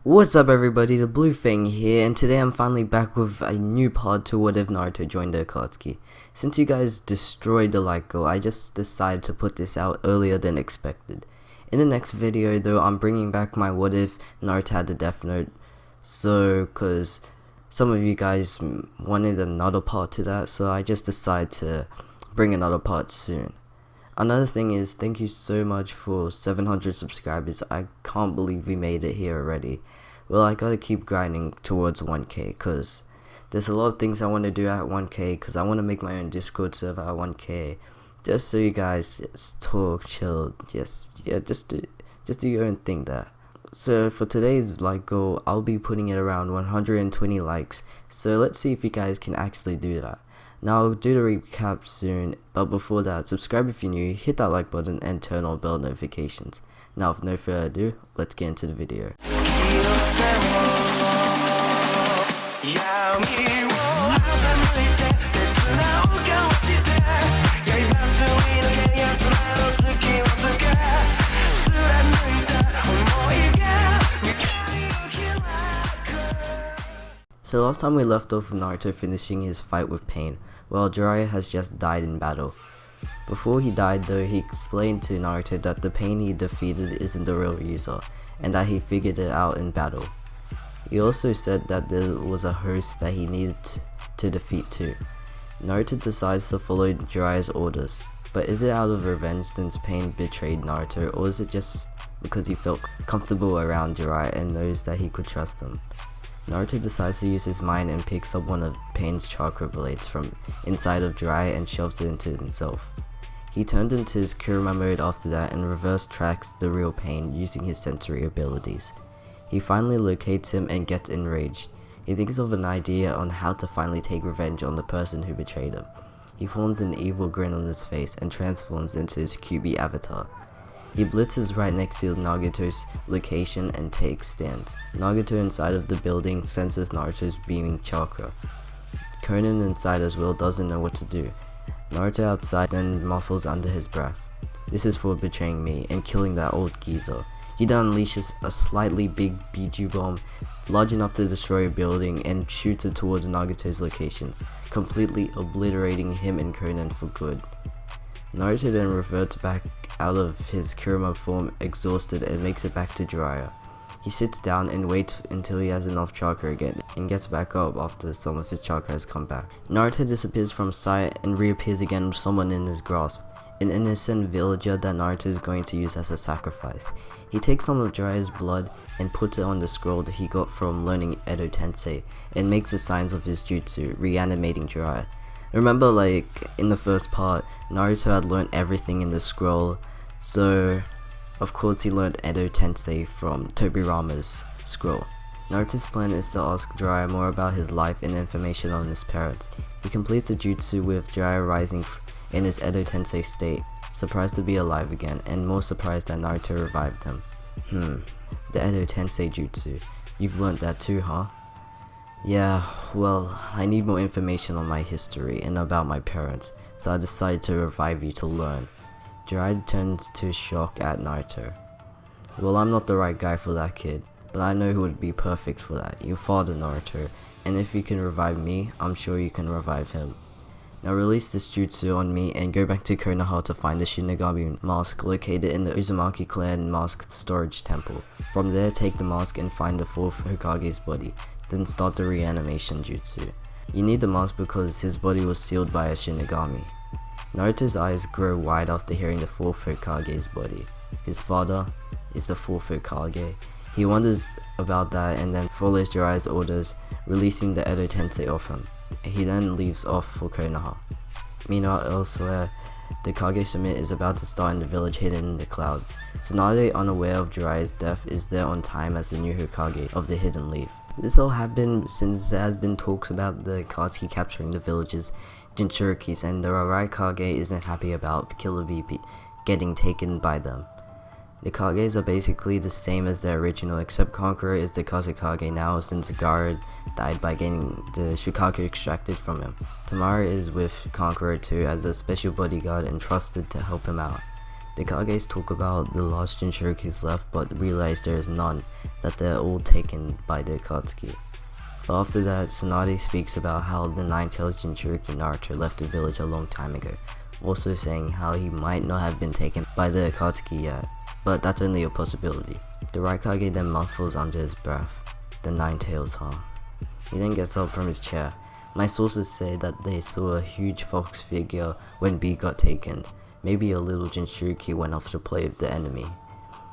What's up everybody, the Blue Fang here, and today I'm finally back with a new part to What If Naruto Joined the Akatsuki. Since you guys destroyed the like goal, I just decided to put this out earlier than expected. In the next video though, I'm bringing back my What If Naruto had the Death Note, cause some of you guys wanted another part to that, so I just decided to bring another part soon. Another thing is, thank you so much for 700 subscribers. I can't believe we made it here already. Well, I gotta keep grinding towards 1k because there's a lot of things I want to do at 1k, because I want to make my own Discord server at 1k, just so you guys just talk, chill, just do your own thing there. So for today's like goal, I'll be putting it around 120 likes, so let's see if you guys can actually do that. Now I'll do the recap soon, but before that, subscribe if you're new, hit that like button and turn on bell notifications. Now with no further ado, let's get into the video. So last time we left off with Naruto finishing his fight with Pain, while Jiraiya has just died in battle. Before he died though, he explained to Naruto that the Pain he defeated isn't the real user, and that he figured it out in battle. He also said that there was a host that he needed to defeat too. Naruto decides to follow Jiraiya's orders, but is it out of revenge since Pain betrayed Naruto, or is it just because he felt comfortable around Jiraiya and knows that he could trust him? Naruto decides to use his mind and picks up one of Pain's chakra blades from inside of Jiraiya and shoves it into himself. He turned into his Kurama mode after that and reverse tracks the real Pain using his sensory abilities. He finally locates him and gets enraged. He thinks of an idea on how to finally take revenge on the person who betrayed him. He forms an evil grin on his face and transforms into his QB avatar. He blitzes right next to Nagato's location and takes stands. Nagato inside of the building senses Naruto's beaming chakra. Conan inside as well doesn't know what to do. Naruto outside then muffles under his breath. This is for betraying me and killing that old geezer. He then unleashes a slightly big Biju bomb, large enough to destroy a building, and shoots it towards Nagato's location, completely obliterating him and Conan for good. Naruto then reverts back out of his Kurama form exhausted and makes it back to Jiraiya. He sits down and waits until he has enough chakra again and gets back up after some of his chakra has come back. Naruto disappears from sight and reappears again with someone in his grasp, an innocent villager that Naruto is going to use as a sacrifice. He takes some of Jiraiya's blood and puts it on the scroll that he got from learning Edo Tensei and makes the signs of his jutsu, reanimating Jiraiya. Remember, like in the first part, Naruto had learned everything in the scroll, so of course he learned Edo Tensei from Tobirama's scroll. Naruto's plan is to ask Jiraiya more about his life and information on his parents. He completes the jutsu with Jiraiya rising in his Edo Tensei state, surprised to be alive again, and more surprised that Naruto revived him. The Edo Tensei jutsu. You've learned that too, huh? Yeah, well, I need more information on my history and about my parents, so I decided to revive you to learn. Jiraiya turns to shock at Naruto. Well, I'm not the right guy for that, kid, but I know who would be perfect for that, your father Naruto, and if you can revive me, I'm sure you can revive him. Now release this jutsu on me and go back to Konoha to find the Shinigami mask located in the Uzumaki clan mask storage temple. From there, take the mask and find the 4th Hokage's body, then start the reanimation jutsu. You need the mask because his body was sealed by a Shinigami. Naruto's eyes grow wide after hearing the 4th Hokage's body. His father is the 4th Hokage. He wonders about that and then follows Jiraiya's orders, releasing the Edo Tensei off him. He then leaves off for Konoha. Meanwhile, elsewhere, the Kage Summit is about to start in the village hidden in the clouds. Tsunade, unaware of Jiraiya's death, is there on time as the new Hokage of the Hidden Leaf. This all happened since there has been talks about the Akatsuki capturing the village's Jinchurikis, and the Araikage isn't happy about Killer Bee getting taken by them. The Kages are basically the same as the original, except Conqueror is the Kazekage now since Gaara died by getting the Shukaku extracted from him. Tamara is with Conqueror too as a special bodyguard and trusted to help him out. The Kages talk about the lost Jinchurikis left but realize there is none, that they're all taken by the Akatsuki. But after that, Tsunade speaks about how the Nine-Tails Jinchuriki Naruto left the village a long time ago, also saying how he might not have been taken by the Akatsuki yet, but that's only a possibility. The Raikage then muffles under his breath. The Nine-Tails, huh? He then gets up from his chair. My sources say that they saw a huge fox figure when B got taken. Maybe a little Jinchuriki went off to play with the enemy.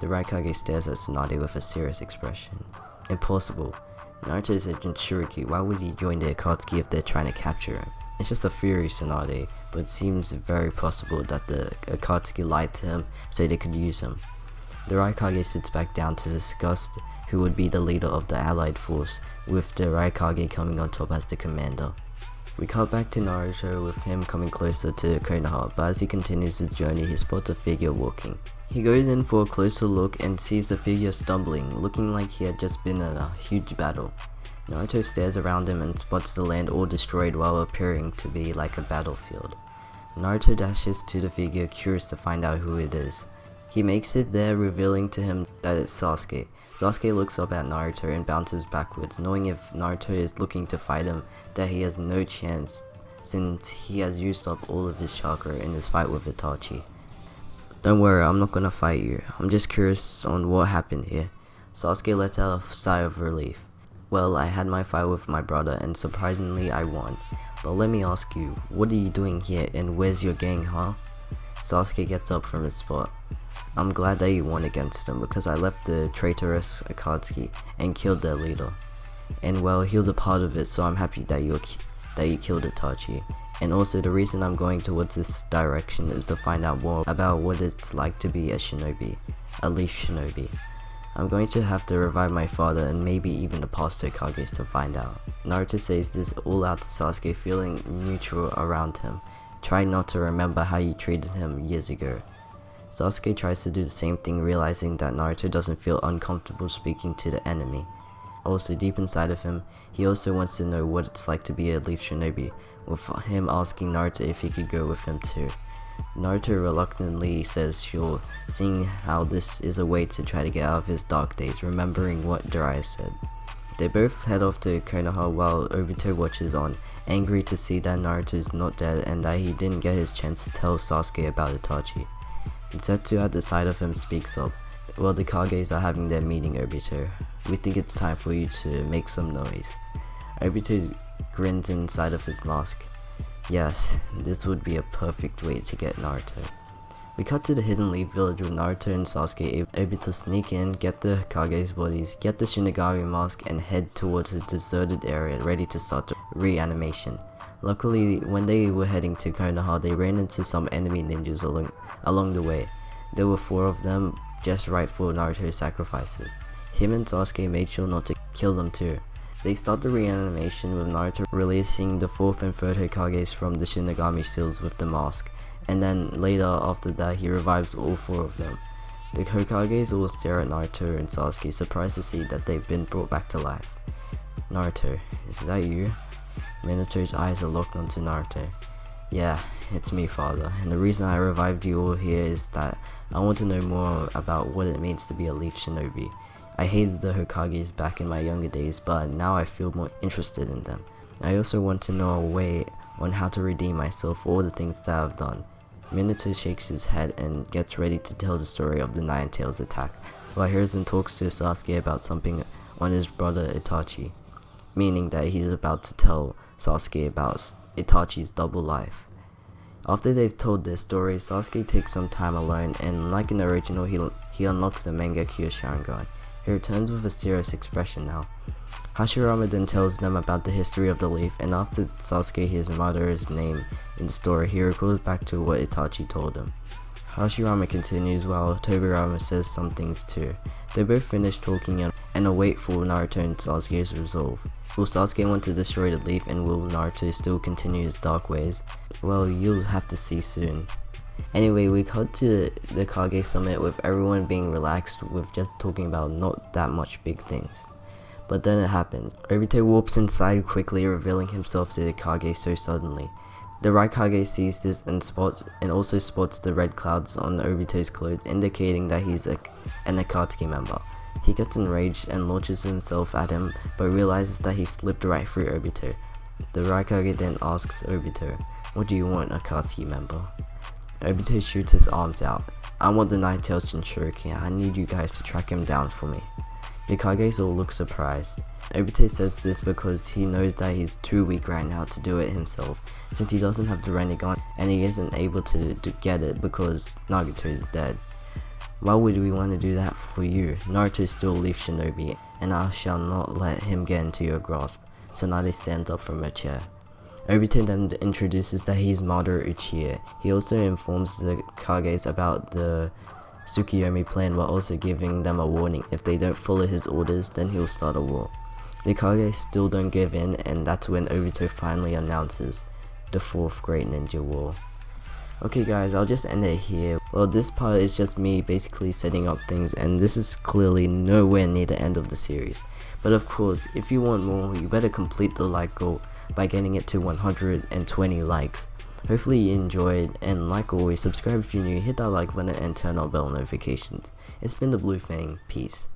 The Raikage stares at Tsunade with a serious expression. Impossible. Naruto is a Jinchuriki, why would he join the Akatsuki if they're trying to capture him? It's just a theory, Tsunade, but it seems very possible that the Akatsuki lied to him so they could use him. The Raikage sits back down to discuss who would be the leader of the allied force, with the Raikage coming on top as the commander. We cut back to Naruto with him coming closer to Konoha, but as he continues his journey he spots a figure walking. He goes in for a closer look and sees the figure stumbling, looking like he had just been in a huge battle. Naruto stares around him and spots the land all destroyed while appearing to be like a battlefield. Naruto dashes to the figure, curious to find out who it is. He makes it there, revealing to him that it's Sasuke. Sasuke looks up at Naruto and bounces backwards, knowing if Naruto is looking to fight him, that he has no chance since he has used up all of his chakra in his fight with Itachi. Don't worry, I'm not gonna fight you. I'm just curious on what happened here. Sasuke lets out a sigh of relief. Well, I had my fight with my brother and surprisingly I won. But let me ask you, what are you doing here and where's your gang, huh? Sasuke gets up from his spot. I'm glad that you won against them because I left the traitorous Akatsuki and killed their leader. And well, he was a part of it, so I'm happy that you killed Itachi. And also the reason I'm going towards this direction is to find out more about what it's like to be a shinobi, a leaf shinobi. I'm going to have to revive my father and maybe even the past Hokages to find out. Naruto says this all out to Sasuke, feeling neutral around him. Try not to remember how you treated him years ago. Sasuke tries to do the same thing, realizing that Naruto doesn't feel uncomfortable speaking to the enemy. Also, deep inside of him, he also wants to know what it's like to be a leaf shinobi, with him asking Naruto if he could go with him too. Naruto reluctantly says sure, seeing how this is a way to try to get out of his dark days, remembering what Jiraiya said. They both head off to Konoha while Obito watches on, angry to see that Naruto is not dead and that he didn't get his chance to tell Sasuke about Itachi. Zetsu at the side of him speaks up. Well, the Kages are having their meeting, Obito. We think it's time for you to make some noise. Obito grins inside of his mask. Yes, this would be a perfect way to get Naruto. We cut to the Hidden Leaf village with Naruto and Sasuke able to sneak in, get the Kage's bodies, get the Shinigami mask, and head towards a deserted area ready to start the reanimation. Luckily, when they were heading to Konoha, they ran into some enemy ninjas along the way. There were 4 of them, just right for Naruto's sacrifices. Him and Sasuke made sure not to kill them too. They start the reanimation with Naruto releasing the 4th and 3rd Hokages from the Shinigami seals with the mask, and then later after that he revives all 4 of them. The Hokages all stare at Naruto and Sasuke, surprised to see that they've been brought back to life. Naruto, is that you? Minato's eyes are locked onto Naruto. Yeah, it's me, father, and the reason I revived you all here is that I want to know more about what it means to be a leaf shinobi. I hated the Hokages back in my younger days, but now I feel more interested in them. I also want to know a way on how to redeem myself for all the things that I've done. Minato shakes his head and gets ready to tell the story of the Nine-Tails attack, while Hiruzen talks to Sasuke about something on his brother Itachi, meaning that he's about to tell Sasuke about Itachi's double life. After they've told their story, Sasuke takes some time alone, and like in the original, he unlocks the Mangekyo Sharingan. He returns with a serious expression now. Hashirama then tells them about the history of the leaf, and after Sasuke hears Madara's name in the story, he recalls back to what Itachi told him. Hashirama continues while Tobirama says some things too. They both finish talking and await for Naruto and Sasuke's resolve. Will Sasuke want to destroy the leaf, and will Naruto still continue his dark ways? Well, you'll have to see soon. Anyway, we cut to the Kage summit with everyone being relaxed with just talking about not that much big things. But then it happens. Obito warps inside quickly, revealing himself to the Kage so suddenly. The Raikage sees this and also spots the red clouds on Obito's clothes, indicating that he's an Akatsuki member. He gets enraged and launches himself at him, but realizes that he slipped right through Obito. The Raikage then asks Obito, "What do you want, Akatsuki member?" Obito shoots his arms out. "I want the Nine-Tails Jinchuriki. I need you guys to track him down for me." The Kages all look surprised. Obito says this because he knows that he's too weak right now to do it himself, since he doesn't have the Rinnegan and he isn't able to get it because Naruto is dead. "Why would we want to do that for you? Naruto still leaf shinobi, and I shall not let him get into your grasp." Tsunade stands up from her chair. Obito then introduces that he's Madara Uchiha. He also informs the Kages about the Tsukiyomi plan while also giving them a warning. If they don't follow his orders, then he'll start a war. The Kages still don't give in, and that's when Obito finally announces the 4th Great Ninja War. Okay guys, I'll just end it here. Well, this part is just me basically setting up things, and this is clearly nowhere near the end of the series. But of course, if you want more, you better complete the like goal by getting it to 120 likes. Hopefully you enjoyed, and like always, subscribe if you're new, hit that like button and turn on bell notifications. It's been the Blue Fang, peace.